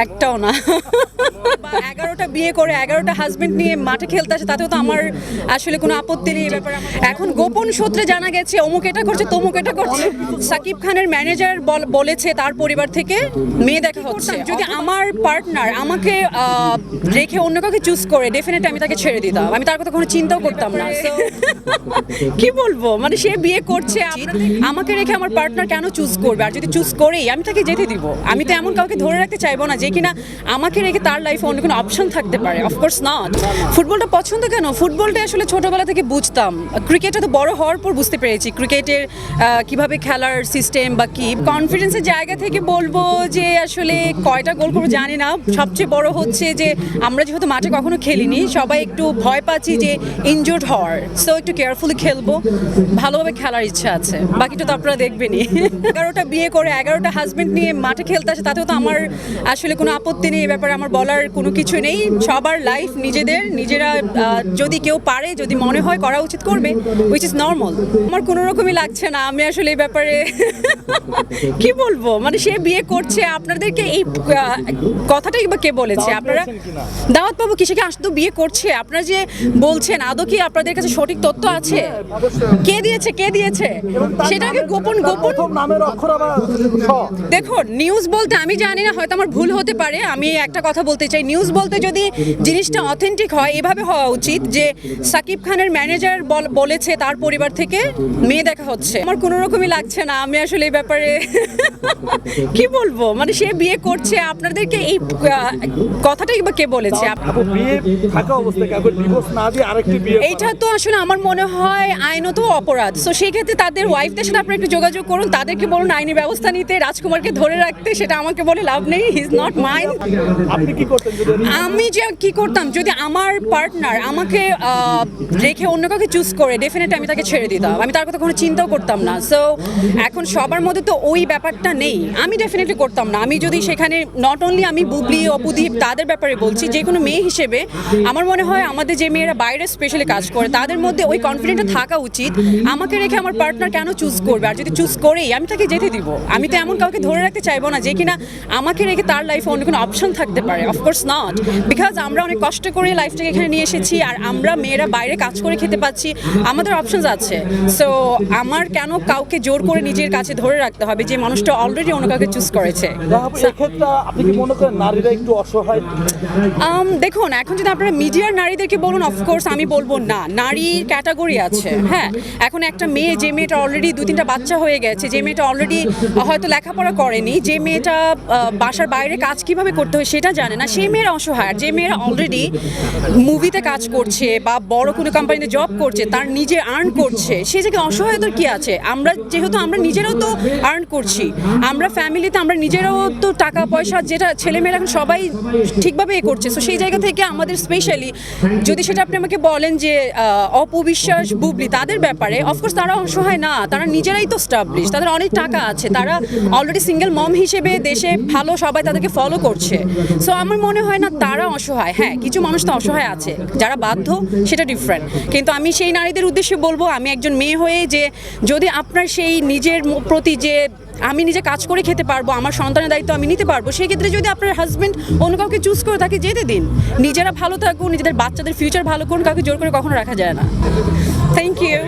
একটাও না। 11টা বিয়ে করে 11টা হাজবেন্ড নিয়ে মাঠে খেলতে আসে, তাতেও তো আমার আসলে কোনো আপত্তি নেই। ব্যাপারে এখন গোপন সূত্রে জানা গেছে অমুক এটা করছে তমুক এটা করছে। সাকিব খানের ম্যানেজার বলেছে তার পরিবার থেকে মেয়ে দেখা হচ্ছে। যদি আমার পার্টনার আমাকে রেখে অন্য কাউকে চুজ করে ডেফিনেটলি আমি তাকে ছেড়ে দিতাম, আমি তার কথা কোনো চিন্তাও করতাম না। কি বলবো, মানে সে বিয়ে করছে, আমাকে রেখে আমার পার্টনার কেন চুজ করবে? আর যদি চুজ করেই আমি তাকে যেতে দিব। আমি তো এমন কাউকে ধরে রাখতে চাইবো না যে কিনা আমাকে রেখে তার লাইফে অন্য কোনো অপশন থাকতে পারে। Of course not. ফুটবলটা পছন্দ কেন? ফুটবলটা আসলে ছোটবেলা থেকে বুঝতাম, ক্রিকেটে তো বড় হওয়ার পর বুঝতে পেরেছি ক্রিকেটের কিভাবে খেলার সিস্টেম বা কি। কনফিডেন্সের জায়গা থেকে বলবো যে আসলে কয়টা গোল করবো জানি না। সবচেয়ে বড় হচ্ছে যে আমরা যেহেতু মাঠে কখনো খেলিনি, সবাই একটু ভয় পাচ্ছি যে ইনজুর্ড হওয়ার, সো একটু কেয়ারফুলি খেলবো, ভালোভাবে খেলার ইচ্ছা আছে। বাকিটা তো আপনারা দেখবেনই। 11টা বিয়ে করে 11টা হাজবেন্ড নিয়ে মাঠে খেলতে আসে, তাতেও তো আমার আসলে কোনো আপত্তি নেই। এই ব্যাপারে আমার বলার কোনো কিছু নেই। সবার লাইফ নিজেরা যদি কেউ পারে, যদি মনে হয় করা উচিত করবে, উইচ ইজ নর্মাল। আমার কোনো রকমই লাগছে না। আমি আসলে এই ব্যাপারে কি বলবো, মানে সে বিয়ে করছে, আপনাদেরকে এই কথাটাই বা কে বলেছে? আপনারা দাওয়াত পাবো কিসেকে? আসতো বিয়ে করছে, আপনারা যে বলছেন আদৌ কি আপনাদের কাছে সঠিক তথ্য আছে? কে দিয়েছে সেটাকে গোপন নামের অক্ষর আবার দেখুন, নিউজ বলতে আমি জানি না, হয়তো আমার ভুল হতে পারে। আমি একটা কথা বলতে চাই, নিউজ বলতে যদি জিনিসটা অথেন্টিক হয় এভাবে হওয়া উচিত যে সাকিব খানের ম্যানেজার বলেছে তার পরিবার থেকে মেয়ে দেখা হচ্ছে। আমার কোনো রকমই লাগছে না। আমি আসলে এই ব্যাপারে কি বলবো, মানে সে বিয়ে করছে, আপনাদেরকে এই কথাটাই বা কে বলেছে? বিয়ে থাকা অবস্থায় কাউকে ডিভোর্স না দিয়ে আরেকটি বিয়ে, এইটা তো আসলে আমার মনে হয় আইনত অপরাধ। সো সেই ক্ষেত্রে তাদের ওয়াইফদের সাথে আপনারা একটু যোগাযোগ করুন, তাদেরকে বলুন আইনি ব্যবস্থা নিতে, রাজকুমারকে ধরে রাখতে। সেটা আমাকে বলে লাভ নেই, হি ইজ নট মাইন। আপনি কি করতেন আমি যে কি করতাম, যদি আমার পার্টনার আমাকে রেখে অন্য কাউকে চুজ করে ডেফিনেটলি আমি তাকে ছেড়ে দিতাম, আমি তার কথা কোনো চিন্তাও করতাম না। সো এখন সবার মধ্যে তো ওই ব্যাপারটা নেই, আমি ডেফিনেটলি করতাম না। আমি যদি সেখানে নট অনলি আমি বুবলি অপুদীপ তাদের ব্যাপারে বলছি, যে কোনো মেয়ে হিসেবে আমার মনে হয় আমাদের যে মেয়েরা বাইরে স্পেশালি কাজ করে তাদের মধ্যে ওই কনফিডেন্টটা থাকা উচিত। আমাকে রেখে আমার পার্টনার কেন চুজ করবে? আর যদি চুজ করেই আমি তাকে যেতে দিব। আমি তো এমন কাউকে ধরে রাখতে চাইবো না যে কিনা আমাকে রেখে তার লাইফে অন্য কোনো অপশন থাকতে পারে। অফকোর্স নট, বিকজ আমরা অনেক কষ্ট করে লাইফটাকে এখানে নিয়ে এসেছি, আর আমরা মেয়েরা বাইরে কাজ করে খেতে পাচ্ছি, আমাদের অপশনস আছে। সো আমার কেন কাউকে জোর করে নিজের কাছে ধরে রাখতে হবে যে মানুষটা অলরেডি অন্য কাউকে চুজ করেছে? এক্ষেত্রে আপনি কি মনে করেন নারীরা একটু অসহায়? দেখুন, এখন যদি আপনারা মিডিয়ার নারীদেরকে বলুন, অফকোর্স আমি বলবো না, নারীর ক্যাটাগরি আছে। হ্যাঁ, এখন একটা মেয়ে, যে মেয়েটা অলরেডি 2-3টা বাচ্চা হয়ে গেছে, যে মেয়েটা অলরেডি হয়তো লেখাপড়া করেনি, যে মেয়েটা বাসার বাইরে কাজ কিভাবে করতে হয় সেটা জানে না, সেই মেয়েরা অসহায়। আর যে মেয়েরা অলরেডি মুভিতে কাজ করছে বা বড় কোনো কোম্পানিতে জব করছে, তার নিজে আর্ন করছে, সে জায়গায় অসহায়তার কি আছে? যেহেতু আমরা নিজেরাও তো আর্ন করছি, আমরা ফ্যামিলিতে আমরা নিজেরাও তো টাকা পয়সা, যেটা ছেলেমেয়েরা এখন সবাই ঠিকভাবে করছে। সো সেই জায়গা থেকে আমাদের স্পেশালি যদি সেটা আপনি আমাকে বলেন যে অপবিশ্বাস, বুবলি তাদের ব্যাপারে, অফকোর্স তারা অসহায় না, তারা নিজেরাই তো স্টাবলিশ, তাদের অনেক টাকা আছে, তারা অলরেডি সিঙ্গেল মম হিসেবে দেশে ভালো, সবাই তাদেরকে ফলো করছে। সো আমার মনে হয় না তারা অসহায়। হ্যাঁ, কিছু মানুষ তো অসহায় আছে যারা বাধ্য, সেটা ডিফারেন্ট। কিন্তু আমি সেই নারীদের উদ্দেশ্যে বলবো, আমি একজন মেয়ে হয়ে যে যদি আপনার সেই নিজের প্রতি যে আমি নিজে কাজ করে খেতে পারবো, আমার সন্তানের দায়িত্ব আমি নিতে পারবো, সেই ক্ষেত্রে যদি আপনার হাজবেন্ড অন্য কাউকে চুজ করে তাকে যেতে দিন। নিজেরা ভালো থাকুন, নিজেদের বাচ্চাদের ফিউচার ভালো করুন, কাউকে জোর করে কখনো রাখা যায় না। Thank you.